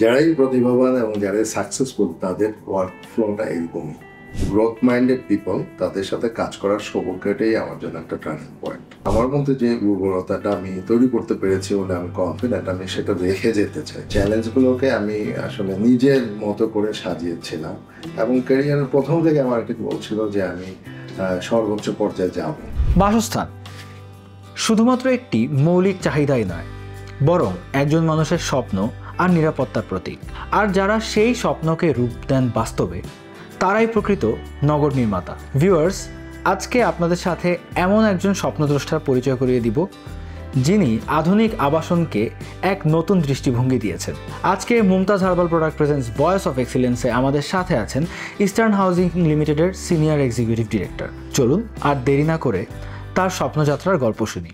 যারাই প্রতিভাবান এবং যারাই সাকসেসফুল তাদের ওয়ার্ক ফ্লোটা এরকমই। গ্রোথ মাইন্ডেড পিপল, তাদের সাথে কাজ করার সৌভাগ্যটাই আমার জন্য একটা টার্নিং পয়েন্ট। আমার মধ্যে যে উর্বরতাটা আমি তৈরি করতে পেরেছি বলে আমি কনফিডেন্ট, আমি সেটা রেখে যেতে চাই। চ্যালেঞ্জগুলোকে আমি আসলে নিজের মতো করে সাজিয়েছিলাম এবং ক্যারিয়ারের প্রথম থেকে আমার একটা গোল ছিল যে আমি সর্বোচ্চ পর্যায়ে যাব। বাসস্থান শুধুমাত্র একটি মৌলিক চাহিদাই নয়, বরং একজন মানুষের স্বপ্ন আর নিরাপত্তার প্রতীক। আর যারা সেই স্বপ্নকে রূপ দেন বাস্তবে, তারাই প্রকৃত নগর নির্মাতা। ভিউয়ার্স, আজকে আপনাদের সাথে এমন একজন স্বপ্নদ্রষ্টার পরিচয় করিয়ে দিব, যিনি আধুনিক আবাসনকে এক নতুন দৃষ্টিভঙ্গি দিয়েছেন। আজকে Mumtaz herbal product presents voice of এক্সিলেন্সে আমাদের সাথে আছেন ইস্টার্ন হাউজিং লিমিটেডের সিনিয়র এক্সিকিউটিভ ডিরেক্টর। চলুন আর দেরি না করে তার স্বপ্নযাত্রার গল্প শুনি।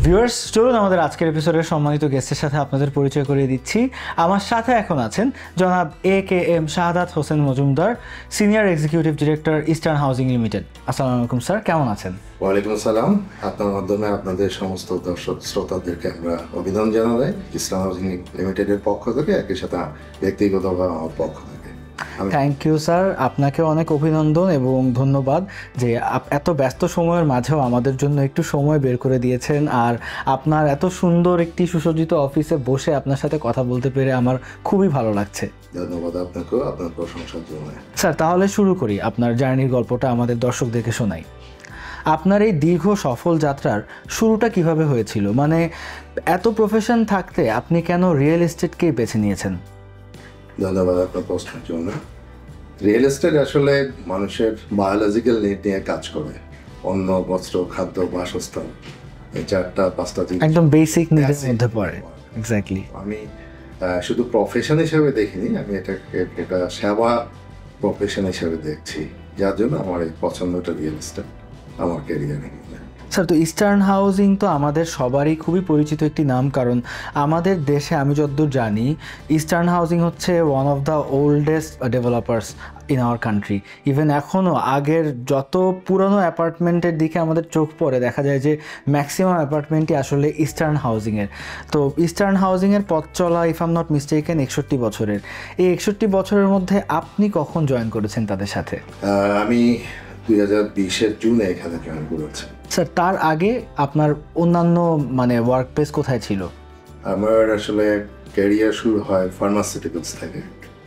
ভিউয়ার্স, চলুন আমাদের আজকের এপিসোডের সম্মানিত গেস্টের সাথে আপনাদের পরিচয় করিয়ে দিচ্ছি। আমার সাথে এখন আছেন জনাব AKM Shahadat Hossain Majumder, senior executive director Eastern Housing Limited. আসসালামু আলাইকুম স্যার, কেমন আছেন? ওয়ালাইকুম আসসালাম। আপনার মাধ্যমে আপনাদের সমস্ত দর্শক শ্রোতাদেরকে আমরা অভিনন্দন জানাই ইস্টার্ন হাউজিং লিমিটেডের পক্ষ থেকে, একই সাথে ব্যক্তিগতভাবে আমার পক্ষ থেকে। থ্যাংক ইউ স্যার, আপনাকে অনেক অভিনন্দন এবং ধন্যবাদ যে এত ব্যস্ত সময়ের মাঝেও আমাদের জন্য একটু সময় বের করে দিয়েছেন। আর আপনার এত সুন্দর একটি সুসজ্জিত অফিসে বসে আপনার সাথে কথা বলতে পেরে আমার খুবই ভালো লাগছে। ধন্যবাদ আপনাকেও, আপনার প্রশংসার জন্য। স্যার, তাহলে শুরু করি, আপনার জার্নির গল্পটা আমাদের দর্শকদেরকে শোনাই। আপনার এই দীর্ঘ সফল যাত্রার শুরুটা কিভাবে হয়েছিল? মানে এত প্রফেশন থাকতে আপনি কেন রিয়েল এস্টেটকেই বেছে নিয়েছেন? ধন্যবাদ আপনার প্রশ্নের জন্য। রিয়েল এস্টেট আসলে মানুষের বায়োলজিক্যাল নিড নিয়ে কাজ করে। অন্ন, বস্ত্র, খাদ্য, বাসস্থান, এই 4-5টা জিনিস একদম বেসিক নিডের মধ্যে পড়ে। এক্স্যাক্টলি। আমি শুধু প্রফেশন হিসেবে দেখিনি, আমি এটা সেবা প্রফেশন হিসেবে দেখছি, যার জন্য আমার এই পছন্দটা রিয়েল এস্টেট আমার ক্যারিয়ারে। স্যার, তো ইস্টার্ন হাউজিং তো আমাদের সবারই খুবই পরিচিত একটি নাম, কারণ আমাদের দেশে আমি যতদূর জানি ইস্টার্ন হাউজিং হচ্ছে one of the oldest developers in our country. Even এখনও আগের যত পুরনো অ্যাপার্টমেন্টের দিকে আমাদের চোখ পড়ে, দেখা যায় যে ম্যাক্সিমাম অ্যাপার্টমেন্টই আসলে ইস্টার্ন হাউজিংয়ের। তো ইস্টার্ন হাউজিংয়ের পথ চলা, ইফ আম নট মিস্টেকেন, 61 বছরের। এই 61 বছরের মধ্যে আপনি কখন জয়েন করেছেন তাদের সাথে? আমি 2020-এর জুনে এখানে জয়েন করেছি। স্যার, তার আগে আপনার অন্যান্য ওয়ার্ক প্লেস কোথায় ছিল? আমার আসলে ক্যারিয়ার শুরু হয় ফার্মাসিউটিক্যালস থেকে।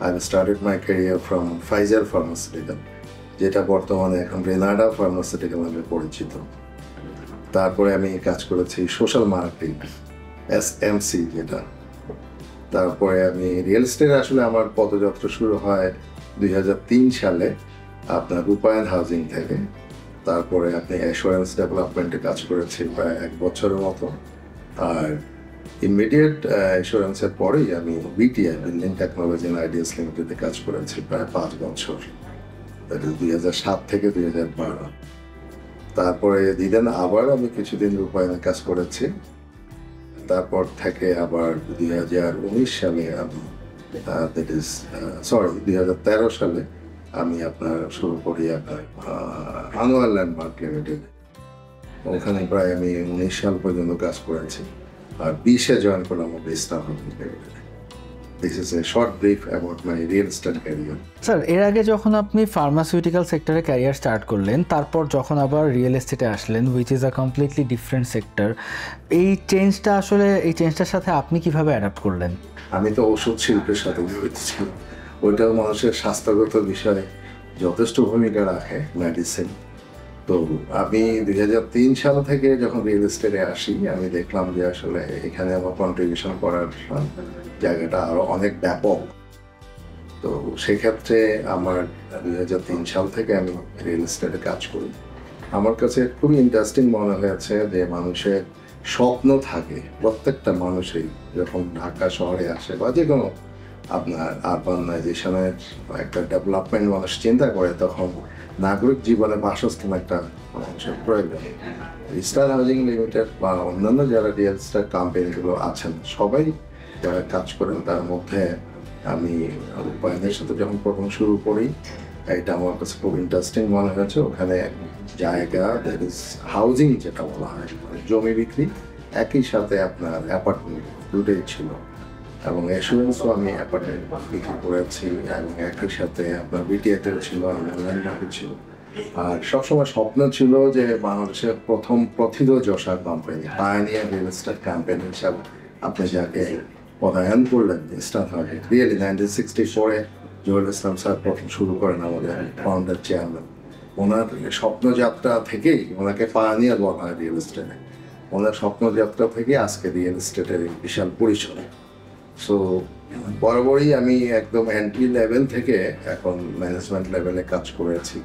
I started my career from Pfizer pharmaceutical, যেটা বর্তমানে এখন রেনাডা ফার্মাসিউটিক্যাল নামে পরিচিত। তারপরে আমি কাজ করেছি সোশ্যাল মার্কেটিং, SMC যেটা। তারপরে আমি রিয়েল এস্টেট, আসলে আমার পদযাত্রা শুরু হয় 2003 সালে আপনার রূপায়ণ হাউজিং থেকে। তারপরে আপনি অ্যাসুরেন্স ডেভেলপমেন্টে কাজ করেছি প্রায় 1 বছরের মতো। আর ইমিডিয়েট অ্যাসুরেন্সের পরেই আমি BTI, building technology and ideas লিমিটেডে কাজ করেছি প্রায় 5 বছর, 2007 থেকে 2012। তারপরে দিদেন আবার আমি কিছুদিন রূপায়ণে কাজ করেছি। তারপর থেকে আবার 2019 সালে আমি 2013 সালে আমি আপনার শুরু করি আপনার আনোয়ার ল্যান্ডমার্ক লিমিটেড। ওখানে প্রায় আমি 19 সাল পর্যন্ত কাজ করেছি। আর 20-এ জয়েন করলাম eastern Housing limited. This is a short brief about my real estate career. Sir, এর আগে যখন আপনি ফার্মাসিউটিক্যাল সেক্টরে ক্যারিয়ার স্টার্ট করলেন, তারপর যখন আবার রিয়েল এস্টেটে আসলেন, which is a completely different sector, এই চেঞ্জটার সাথে আপনি কিভাবে অ্যাডাপ্ট করলেন? আমি তো ওষুধ শিল্পের সাথে জড়িত ছিলাম। ওইটাও মানুষের স্বাস্থ্যগত বিষয়ে যথেষ্ট ভূমিকা রাখে, মেডিসিন। তো আমি 2003 সাল থেকে যখন রিয়েল এস্টেটে আসি, আমি দেখলাম যে আসলে এখানে আমার কন্ট্রিবিউশন করার জায়গাটা আরও অনেক ব্যাপক। তো সেক্ষেত্রে আমার 2003 সাল থেকে আমি রিয়েল এস্টেটে কাজ করি। আমার কাছে খুবই ইন্টারেস্টিং মনে হয়েছে যে মানুষের স্বপ্ন থাকে, প্রত্যেকটা মানুষই যখন ঢাকা শহরে আসে বা যে কোনো আপনার আরবানাইজেশনের একটা ডেভেলপমেন্ট মানুষ চিন্তা করে, তখন নাগরিক জীবনে বাসস্থান একটা মানুষের প্রয়োজন। ইস্টার্ন হাউজিং লিমিটেড বা অন্যান্য যারা রিয়েল এস্টেট কোম্পানিগুলো আছেন, সবাই যারা কাজ করেন, তার মধ্যে আমি রূপায়ণের সাথে যখন প্রথম শুরু করি, এটা আমার কাছে খুব ইন্টারেস্টিং মনে হয়েছে। ওখানে জায়গা, দ্যাট ইজ হাউজিং যেটা বলা হয়, মানে জমি বিক্রি, একই সাথে আপনার অ্যাপার্টমেন্ট দুটোই ছিল, এবং এসুরেন্সও আমি অ্যাপার্টমেন্ট বিক্রি করেছি, এবং একই সাথে আপনার বিটিএটের ছিল, ল্যান্ড মার্কেট ছিল। আর সবসময় স্বপ্ন ছিল যে বাংলাদেশের প্রথম প্রথিতযশা company, pioneer real estate company হিসাবে আপনি যাকে পদায়ন করলেন স্টার্ট হয় রিয়েলি 1964-এ জহুরুল ইসলাম স্যার প্রথম শুরু করেন আমাদের ফাউন্ডার চেয়ারম্যান। ওনার স্বপ্নযাত্রা থেকেই ওনাকে পায়োনিয়ার বলা হয় রিয়েল এস্টেটে। ওনার স্বপ্নযাত্রা থেকে আজকে রিয়েল এস্টেটের এই বিশাল পরিসর। সো বরাবরই আমি একদম এন্ট্রি লেভেল থেকে এখন ম্যানেজমেন্ট লেভেলে কাজ করেছি।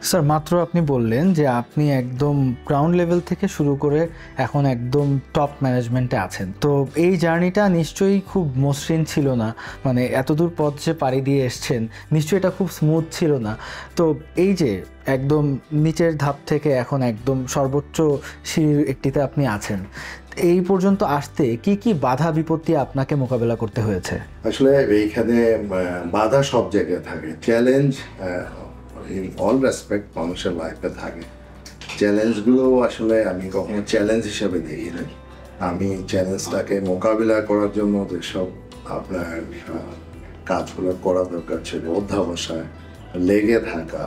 স্যার, মাত্র আপনি বললেন যে আপনি একদম গ্রাউন্ড লেভেল থেকে শুরু করে এখন একদম টপ ম্যানেজমেন্টে আছেন। তো এই জার্নিটা নিশ্চয়ই খুব মসৃণ ছিল না, মানে এতদূর পথ যে পাড়ি দিয়ে এসছেন নিশ্চয়ই এটা খুব স্মুথ ছিল না। তো এই যে একদম নিচের ধাপ থেকে এখন একদম সর্বোচ্চ সিঁড়ির একটিতে আপনি আছেন, এই পর্যন্ত আসতে কি কি বাধা বিপত্তি আপনাকে মোকাবেলা করতে হয়েছে? আসলে এইখানে বাধা সব জায়গায় থাকে, চ্যালেঞ্জ ইন অল রেসপেক্ট মানুষের লাইফে থাকে। চ্যালেঞ্জগুলো আসলে আমি কখনো চ্যালেঞ্জ হিসেবে দেখি না। আমি চ্যালেঞ্জটাকে মোকাবিলা করার জন্য যেসব আপনার কাজগুলো করা দরকার ছিল, অধ্যাবসায় লেগে থাকা,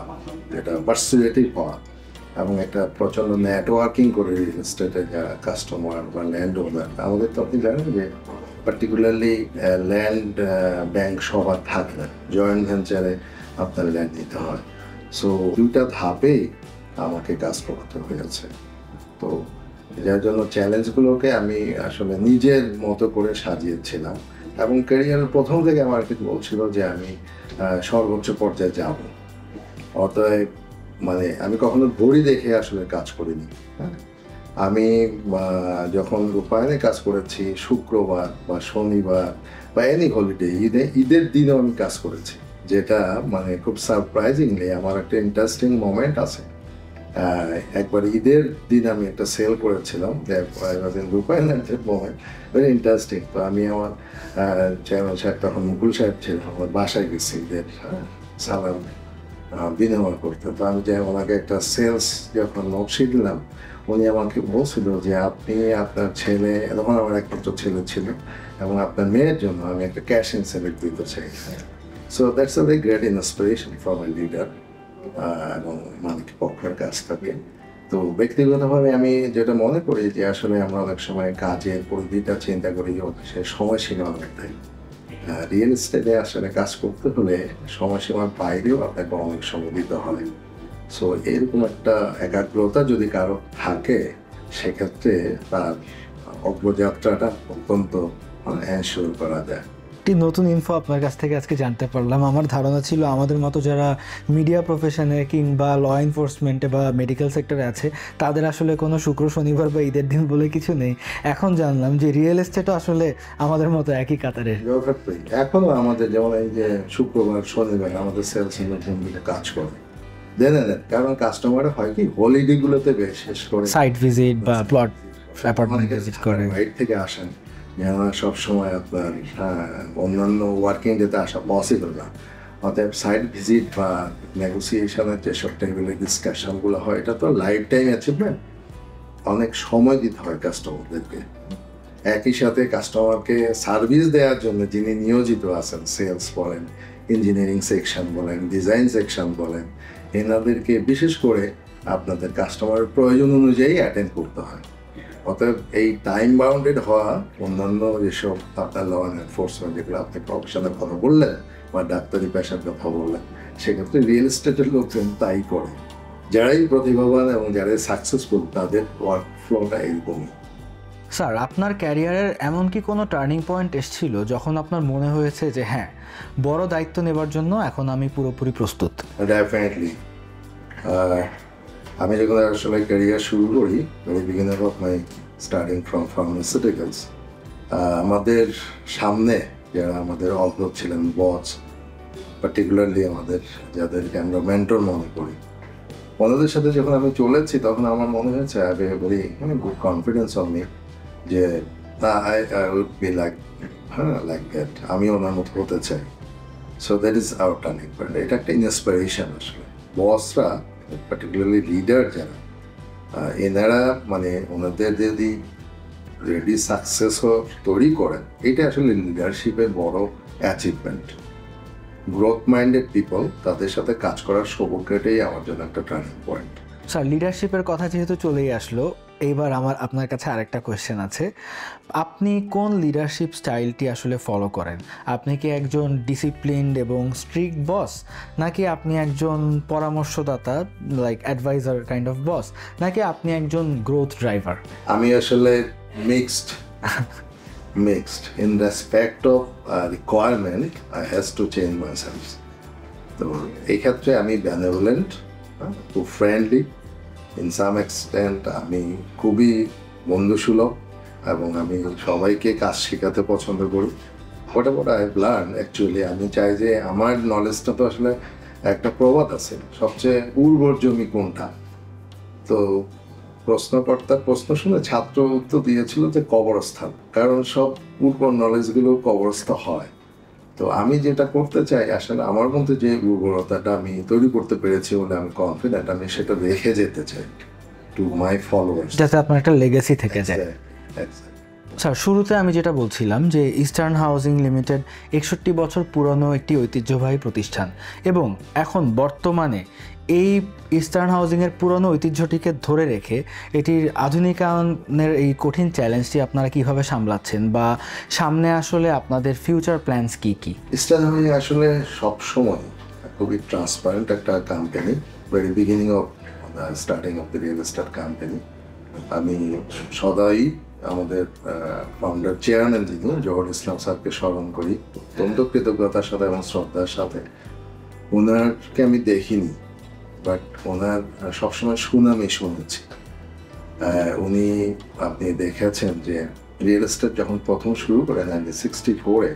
যেটা পার্সুয়েটিভ হওয়া, এবং একটা প্রচণ্ড নেটওয়ার্কিং করে রিয়েল এস্টেটের যারা কাস্টমার বা ল্যান্ড ওনার, আমাদের তো আপনি জানেন যে পার্টিকুলারলি ল্যান্ড ব্যাংক সবার থাকে না, জয়েন্ট ভেঞ্চারে আপনার ল্যান্ড নিতে হয়। সো দুইটা ধাপেই আমাকে কাজ করতে হয়েছে। তো যার জন্য চ্যালেঞ্জগুলোকে আমি আসলে নিজের মতো করে সাজিয়েছিলাম, এবং ক্যারিয়ারের প্রথম থেকে আমার কিছু বলছিল যে আমি সর্বোচ্চ পর্যায়ে যাব। অতএব মানে আমি কখনো ঘড়ি দেখে আসলে কাজ করিনি। হ্যাঁ, আমি যখন রূপায়ণে কাজ করেছি শুক্রবার বা শনিবার বা এনি হলিডে, ঈদের দিনেও আমি কাজ করেছি, যেটা মানে খুব সারপ্রাইজিংলি আমার একটা ইন্টারেস্টিং মোমেন্ট আছে। একবার ঈদের দিন আমি একটা সেল করেছিলাম, মোমেন্ট ভেরি ইন্টারেস্টিং। তো আমি আমার চেয়ারম্যান সাহেব, তখন মুকুল সাহেব ছিলেন, আমার বাসায় গেছি ঈদের সালাম বিনিময় করতে। তো আমি যে ওনাকে একটা সেলস যখন নকশি দিলাম, উনি আমাকে বলছিল যে আপনি আপনার ছেলে, তখন আমার একমাত্র ছেলে ছিল, এবং আপনার মেয়ের জন্য আমি একটা ক্যাশ ইনসেন্টিভ দিতে চাই। So that's a very great inspiration from a leader, এবং মালিক পক্ষের কাছ থেকে। তো ব্যক্তিগতভাবে আমি যেটা মনে করি যে আসলে আমরা অনেক সময় কাজের পরিধিটা চিন্তা করি, সে সময়সীমা অনেক থাকে। রিয়েল এস্টেটে আসলে কাজ করতে হলে সময়সীমার বাইরেও আপনাকে অনেক সময় দিতে হয়। সো এরকম একটা একাগ্রতা যদি কারো থাকে, সেক্ষেত্রে তার অগ্রযাত্রাটা অত্যন্ত এনশিওর করা যায়। একটি নতুন ইনফো আপনার কাছ থেকে আজকে জানতে পারলাম। আমার ধারণা ছিল আমাদের মতো যারা মিডিয়া প্রফেশনে কিংবা ল এনফোর্সমেন্টে বা মেডিকেল সেক্টরে আছে তাদের আসলে কোনো শুক্র শনিবার বা ঈদের দিন বলে কিছু নেই। এখন জানলাম যে রিয়েল এস্টেটও আসলে আমাদের মতো একই কাতারের। এখনো আমাদের যেমন এই যে শুক্রবার শনিবার আমাদের সেলস ইউনিট কাজ করে দেন, কারণ কাস্টমার হয় কি হলিডেগুলোতে বিশেষ করে সাইট ভিজিট বা প্লট অ্যাপার্টমেন্ট ভিজিট করে, বাইরে থেকে আসেন, যেমন সবসময় আপনার অন্যান্য ওয়ার্কিং ডেতে আসা পসিবল না। অতএব সাইট ভিজিট বা নেগোসিয়েশনের যেসব টেবিলের ডিসকাশনগুলো হয়, এটা তো লাইফ টাইম অ্যাচিভমেন্ট। অনেক সময় দিতে হয় কাস্টমারদেরকে। একই সাথে কাস্টমারকে সার্ভিস দেওয়ার জন্য যিনি নিয়োজিত আছেন, সেলস বলেন, ইঞ্জিনিয়ারিং সেকশন বলেন, ডিজাইন সেকশন বলেন, এনাদেরকে বিশেষ করে আপনাদের কাস্টমারের প্রয়োজন অনুযায়ী অ্যাটেন্ড করতে হয়। অতএব এই টাইম বাউন্ডেড হওয়া অন্যান্য যেসব আপনার ল অ্যান্ড এনফোর্সমেন্ট, যেগুলো আপনি প্রফেশনের কথা বললেন বা ডাক্তারি পেশার কথা বললেন, সেক্ষেত্রে রিয়েল এস্টেটের লোকজন তাই করে। যারাই প্রতিভাবান এবং যারাই সাকসেসফুল, তাদের ওয়ার্ক ফ্লোটা এরকমই। স্যার, আপনার ক্যারিয়ারের এমন কি কোনো টার্নিং পয়েন্ট এসেছিল যখন আপনার মনে হয়েছে যে হ্যাঁ, বড় দায়িত্ব নেবার জন্য এখন আমি পুরোপুরি প্রস্তুত? ডেফিনেটলি। আমি যখন আসলে ক্যারিয়ার শুরু করি, beginner of my starting from pharmaceuticals, আমাদের সামনে যারা আমাদের অগ্রজ ছিলেন, বস, পার্টিকুলারলি আমাদের যাদেরকে আমরা মেন্টর মনে করি, ওনাদের সাথে যখন আমি চলেছি, তখন আমার মনে হয়েছে very good confidence on me যে I would be like that, আমি ওনার মতো হতে চাই। So that is our turning point. এটা একটা ইন্সপিরেশন আসলে। বসরা পার্টিকুলারলি লিডার যারা এনারা মানে ওনাদের যদি রেডি সাকসেস তৈরি করেন, এটা আসলে লিডারশিপের বড় অ্যাচিভমেন্ট। গ্রোথ মাইন্ডেড পিপল, তাদের সাথে কাজ করার সৌভাগ্যটাই আমার জন্য একটা টার্নিং পয়েন্ট। স্যার, লিডারশিপের কথা যেহেতু চলেই আসলো, এইবার আমার আপনার কাছে আরেকটা কোয়েশ্চেন আছে। আপনি কোন লিডারশিপ স্টাইলটি আসলে ফলো করেন? আপনি কি একজন ডিসিপ্লিনড এবং স্ট্রিক্ট বস, নাকি আপনি একজন পরামর্শদাতা লাইক অ্যাডভাইজার কাইন্ড অফ বস, নাকি আপনি একজন গ্রোথ ড্রাইভার? আমি আসলে mixed in respect of requirement I has to change myself. তো এই ক্ষেত্রে আমি benevolent, খুব ফ্রেন্ডলি, ইন সাম এক্সটেন্ট আমি খুবই বন্ধুসুলভ, এবং আমি সবাইকে কাজ শেখাতে পছন্দ করি। What I have learn actually, আমি চাই যে আমার নলেজটা তো আসলে একটা প্রবাদ আছে, সবচেয়ে উর্বর জমি কোনটা। তো প্রশ্নকর্তার প্রশ্ন শুনে ছাত্র উত্তর দিয়েছিল যে কবরস্থান, কারণ সব উর্বর নলেজগুলো কবরস্থ হয়। তো আমি যেটা করতে চাই আসলে আমার মধ্যে যে উর্বরতাটা আমি তৈরি করতে পেরেছি বলে আমি কনফিডেন্ট, আমি সেটা রেখে যেতে চাই টু মাই ফলোয়ার্স, যাতে আপনার একটা লেগেসি থেকে যায়। স্যার, শুরুতে আমি যেটা বলছিলাম যে ইস্টার্ন হাউজিং লিমিটেড 61 বছর পুরনো একটি ঐতিহ্যবাহী প্রতিষ্ঠান, এবং এখন বর্তমানে এই ইস্টার্ন হাউজিংয়ের পুরনো ঐতিহ্যটিকে ধরে রেখে এটির আধুনিকায়নের এই কঠিন চ্যালেঞ্জটি আপনারা কিভাবে সামলাচ্ছেন, বা সামনে আসলে আপনাদের ফিউচার প্ল্যানস কি কি? ইস্টার্ন হাউজিং আসলে সবসময় খুবই ট্রান্সপারেন্ট একটা company. Very beginning of starting of the real estate company আমি সদাই আমাদের ফাউন্ডার চেয়ারম্যান যিনি জহুরুল ইসলাম স্যারকে স্মরণ করি অত্যন্ত কৃতজ্ঞতার সাথে এবং শ্রদ্ধার সাথে। ওনারকে আমি দেখিনি, বাট ওনার সবসময় সুনামই শুনেছি। উনি, আপনি দেখেছেন যে রিয়েল এস্টেট যখন প্রথম শুরু করেন 1964-এ,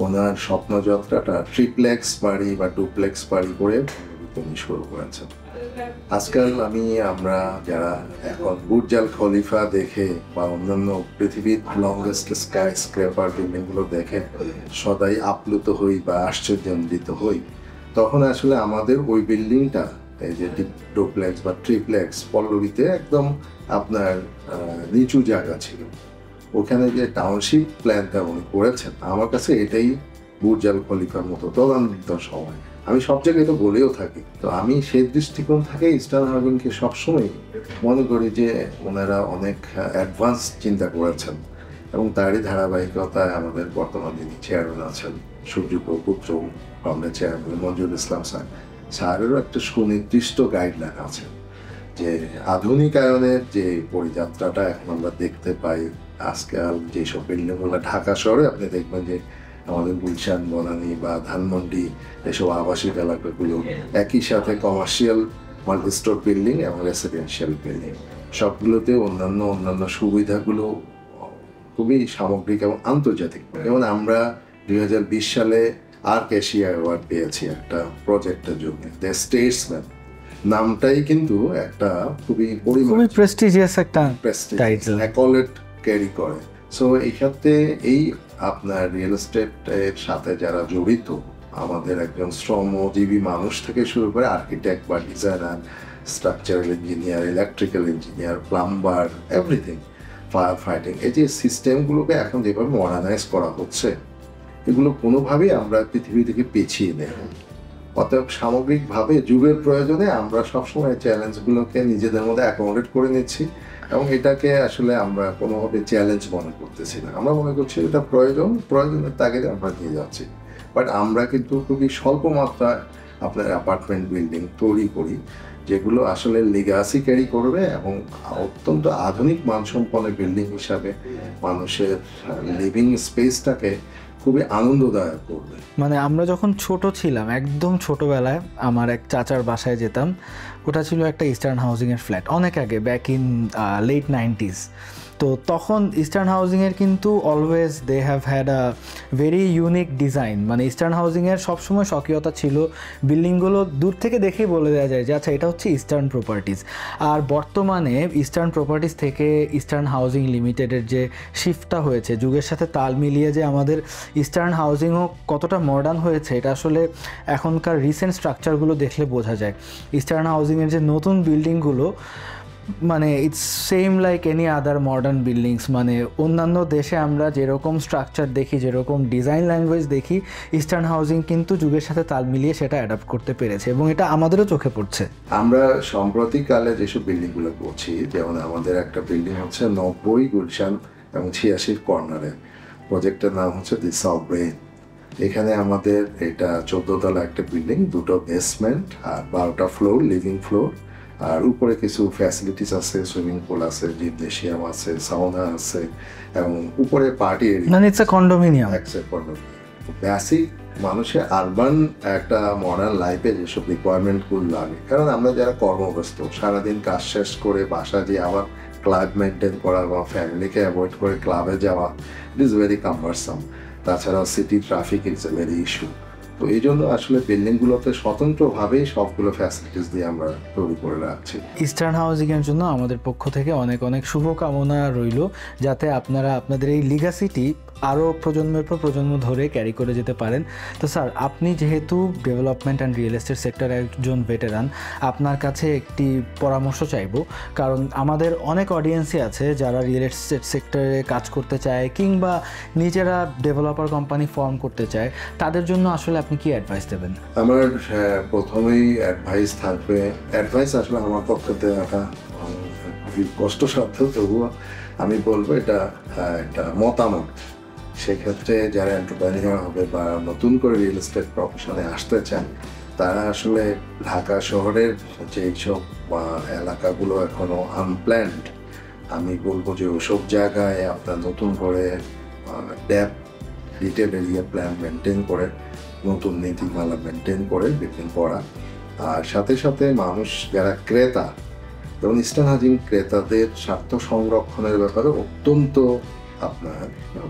ওনার স্বপ্নযাত্রাটা ট্রিপ্লেক্স বাড়ি বা ডুপ্লেক্স বাড়ি করে উনি শুরু করেছেন। আজকাল আমরা যারা এখন বুর্জ আল খলিফা দেখে বা অন্যান্য পৃথিবীর লংগেস্ট স্কাই স্ক্র্যাপার বিল্ডিংগুলো দেখে সদাই আপ্লুত হই বা আশ্চর্যান্বিত হই, তখন আসলে আমাদের ওই বিল্ডিংটা, এই যে ডুপ্লেক্স বা ট্রিপ্লেক্স, পল্লবীতে একদম আপনার নিচু জায়গা ছিল। ওখানে যে টাউনশিপ প্ল্যানটা উনি করেছেন, আমার কাছে এটাই বুর্জ আল খলিফার মতো তদানীন্তন সময়। আমি সব জায়গায় তো বলেও থাকি। তো আমি সেই দৃষ্টিকোণ থেকে ইস্টার্ন হাউজিংকে সবসময় মনে করি যে ওনারা অনেক অ্যাডভান্স চিন্তা করেছেন, এবং তারই ধারাবাহিকতায় আমাদের বর্তমান যিনি চেয়ারম্যান আছেন সূর্যপুত্র, ফাউন্ডার চেয়ারম্যান মঞ্জুরুল ইসলাম স্যার, স্যারেরও একটা সুনির্দিষ্ট গাইডলাইন আছে যে আধুনিকায়নের যে পরিযাত্রাটা এখন আমরা দেখতে পাই। আজকাল যেসব বিল্ডিংগুলো ঢাকা শহরে আপনি দেখবেন যে আমাদের গুলশান, বনানী বা ধানমন্ডি এসব আবাসিক এলাকাগুলো একই সাথে কমার্শিয়াল মাল্টিস্টোর বিল্ডিং এবং রেসিডেন্সিয়াল বিল্ডিং, সবগুলোতে অন্যান্য সুবিধাগুলো খুবই সামগ্রিক এবং আন্তর্জাতিক। যেমন আমরা 2020 সালে আর্ক এশিয়া অ্যাওয়ার্ড পেয়েছি একটা প্রজেক্টের জন্য, দ্য স্টেটসম্যান। নামটাই কিন্তু একটা খুবই প্রেস্টিজিয়াস একটা টাইটেল, অ্যাকলেট ক্যারি করে। সো এই ক্ষেত্রে এই আপনার রিয়েল এস্টেটের সাথে যারা জড়িত, আমাদের একজন শ্রমজীবী মানুষ থেকে শুরু করে আর্কিটেক্ট বা designer, structural engineer, electrical engineer, plumber, everything, fire fighting, এই যে সিস্টেমগুলোকে এখন যেভাবে মডার্নাইজ করা হচ্ছে, এগুলো কোনোভাবেই আমরা পৃথিবী থেকে পিছিয়ে নেই। অতএব সামগ্রিকভাবে যুগের প্রয়োজনে আমরা সবসময় চ্যালেঞ্জগুলোকে নিজেদের মধ্যে অ্যাকোমোডেট করে নিচ্ছি, এবং এটাকে আসলে আমরা কোনোভাবে চ্যালেঞ্জ মনে করতেছি না। আমরা মনে করছি এটা প্রয়োজনের তাগিদে আমরা নিয়ে যাচ্ছি। বাট আমরা কিন্তু খুবই স্বল্প মাত্রায় আপনার অ্যাপার্টমেন্ট বিল্ডিং তৈরি করি, যেগুলো আসলে লিগাসি ক্যারি করবে এবং অত্যন্ত আধুনিক মানসম্পন্ন বিল্ডিং হিসাবে মানুষের লিভিং স্পেসটাকে খুবই আনন্দদায়ক করবে। মানে আমরা যখন ছোট ছিলাম, একদম ছোটবেলায় আমার এক চাচার বাসায় যেতাম, ওটা ছিল একটা ইস্টার্ন হাউজিংয়ের ফ্ল্যাট, অনেক আগে, ব্যাক ইন লেট 90s। তো তখন ইস্টার্ন হাউজিংয়ের কিন্তু always they have had a very unique design, মানে ইস্টার্ন হাউজিংয়ের সবসময় স্বকীয়তা ছিল। বিল্ডিংগুলো দূর থেকে দেখেই বলে দেওয়া যায় যে আচ্ছা এটা হচ্ছে ইস্টার্ন প্রপার্টিজ। আর বর্তমানে ইস্টার্ন প্রপার্টিজ থেকে ইস্টার্ন হাউজিং লিমিটেডের যে শিফটটা হয়েছে, যুগের সাথে তাল মিলিয়ে যে আমাদের ইস্টার্ন হাউজিংও কতটা মডার্ন হয়েছে, এটা আসলে এখনকার রিসেন্ট স্ট্রাকচারগুলো দেখলে বোঝা যায়। ইস্টার্ন হাউজিংয়ের যে নতুন বিল্ডিংগুলো, মানে it's same like any other modern buildings. মানে অন্যান্য দেশে আমরা যেরকম স্ট্রাকচার দেখি, যেরকম ডিজাইন ল্যাঙ্গুয়েজ দেখি, ইস্টার্ন হাউজিং কিন্তু যুগের সাথে তাল মিলিয়ে সেটা অ্যাডাপ্ট করতে পেরেছে এবং এটা আমাদেরও চোখে পড়ছে। আমরা সাম্প্রতিককালে যেসব বিল্ডিংগুলো করছি, যেমন আমাদের একটা বিল্ডিং হচ্ছে 90 গুলশান এবং 86 কর্নারে, প্রজেক্টের নাম হচ্ছে দি সভরেন। এখানে আমাদের এটা 14 তলা একটা বিল্ডিং, 2টো বেসমেন্ট আর 12টা ফ্লোর, লিভিং ফ্লোর, আর উপরে কিছু ফ্যাসিলিটিস আছে, সুইমিং পুল আছে, জিমনেশিয়াম আছে, সাউনা আছে এবং উপরে পার্টি এরিয়া, মানে ইটস আ কন্ডোমিনিয়াম। বেসিক মানুষের আরবান একটা মডার্ন লাইফে যেসব রিকোয়ারমেন্টগুলো লাগে, কারণ আমরা যারা কর্মব্যস্ত সারাদিন কাজ শেষ করে বাসা দিয়ে আবার ক্লাব মেনটেন করা বা ফ্যামিলিকে অ্যাভয়েড করে ক্লাবে যাওয়া, ইট ইজ ভেরি কাম্বারসাম। তাছাড়া city traffic is a very issue. তো এই জন্য আসলে বিল্ডিংগুলোতে স্বতন্ত্রভাবেই সবগুলো ফ্যাসিলিটিস দিয়ে আমরা তৈরি করে রাখছি। ইস্টার্ন হাউজিংয়ের জন্য আমাদের পক্ষ থেকে অনেক অনেক শুভকামনা রইল, যাতে আপনারা আপনাদের এই লিগাসিটি আরও প্রজন্মের পর প্রজন্ম ধরে ক্যারি করে যেতে পারেন। তো স্যার, আপনি যেহেতু ডেভেলপমেন্ট অ্যান্ড রিয়েল এস্টেট সেক্টরে একজন ভেটেরান, আপনার কাছে একটি পরামর্শ চাইব। কারণ আমাদের অনেক অডিয়েন্সই আছে যারা রিয়েল এস্টেট সেক্টরে কাজ করতে চায় কিংবা নিজেরা ডেভেলপার কোম্পানি ফর্ম করতে চায়, তাদের জন্য আসলে আপনি কি অ্যাডভাইস দেবেন? আমার প্রথমেই অ্যাডভাইস থাকবে, অ্যাডভাইস আসলে আমার পক্ষে দেওয়াটা খুবই কষ্টসাধ্য, তবুও আমি বলবো এটা একটা মতামত। সেক্ষেত্রে যারা এন্টারপ্রেনিউর হবে বা নতুন করে রিয়েল এস্টেট প্রফেশনে আসতে চান, তারা আসলে ঢাকা শহরের যেসব এলাকাগুলো এখনো আনপ্ল্যান্ড, আমি বলবো যে ওসব জায়গায় আপনার নতুন করে DAP detail area plan maintain করে, নতুন নীতিমালা মেনটেন করে বিল্ডিং করা। আর সাথে সাথে মানুষ যারা ক্রেতা, যেমন ইস্টার্ন হাউজিং ক্রেতাদের স্বার্থ সংরক্ষণের ব্যাপারে অত্যন্ত আপনার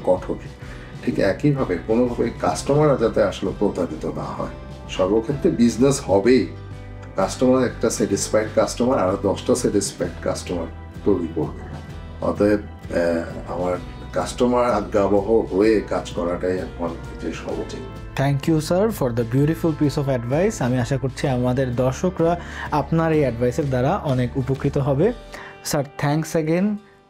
কঠোর। ঠিক একইভাবে কোনোভাবে কাস্টমাররা যাতে আসলে প্রতারিত না হয়। সর্বক্ষেত্রে বিজনেস হবেই, কাস্টমার একটা স্যাটিসফাইড কাস্টমার আরও 10টা স্যাটিসফাইড কাস্টমার তৈরি করবে। অতএব আমার কাস্টমার আজ্ঞাবহ হয়ে কাজ করাটাই আমার যে সহজ। Thank you sir for the beautiful piece of advice. আমি আশা করছি আমাদের দর্শকরা আপনার এই অ্যাডভাইসের দ্বারা অনেক উপকৃত হবে। স্যার, থ্যাঙ্কস অ্যাগেন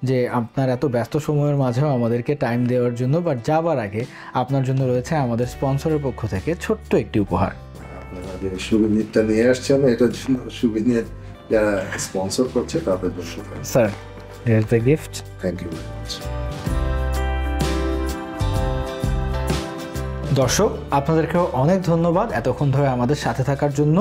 যে আপনার এত ব্যস্ত সময়ের মাঝেও আমাদেরকে টাইম দেওয়ার জন্য। বাট যাবার আগে আপনার জন্য রয়েছে আমাদের স্পন্সরের পক্ষ থেকে ছোট্ট একটি উপহার। আপনারা যে সুবিনিরটা নিয়ে আসছেন, এটার জন্য সুবিনির যারা স্পন্সর করছে তাদের জন্য sir, here the gift. Thank you very much. দর্শক, আপনাদেরকেও অনেক ধন্যবাদ এতক্ষণ ধরে আমাদের সাথে থাকার জন্য।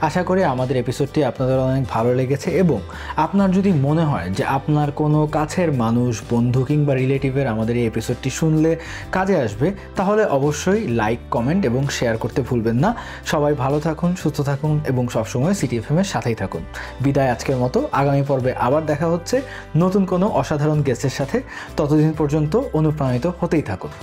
আশা করি আমাদের এপিসোডটি আপনাদের অনেক ভালো লেগেছে এবং আপনার যদি মনে হয় যে আপনার কোনো কাছের মানুষ, বন্ধু কিংবা রিলেটিভের আমাদের এই এপিসোডটি শুনলে কাজে আসবে, তাহলে অবশ্যই লাইক, কমেন্ট এবং শেয়ার করতে ভুলবেন না। সবাই ভালো থাকুন, সুস্থ থাকুন এবং সবসময় সিটি এফএমের সাথেই থাকুন। বিদায় আজকের মতো। আগামী পর্বে আবার দেখা হচ্ছে নতুন কোনো অসাধারণ গেস্টের সাথে। ততদিন পর্যন্ত অনুপ্রাণিত হতেই থাকুন।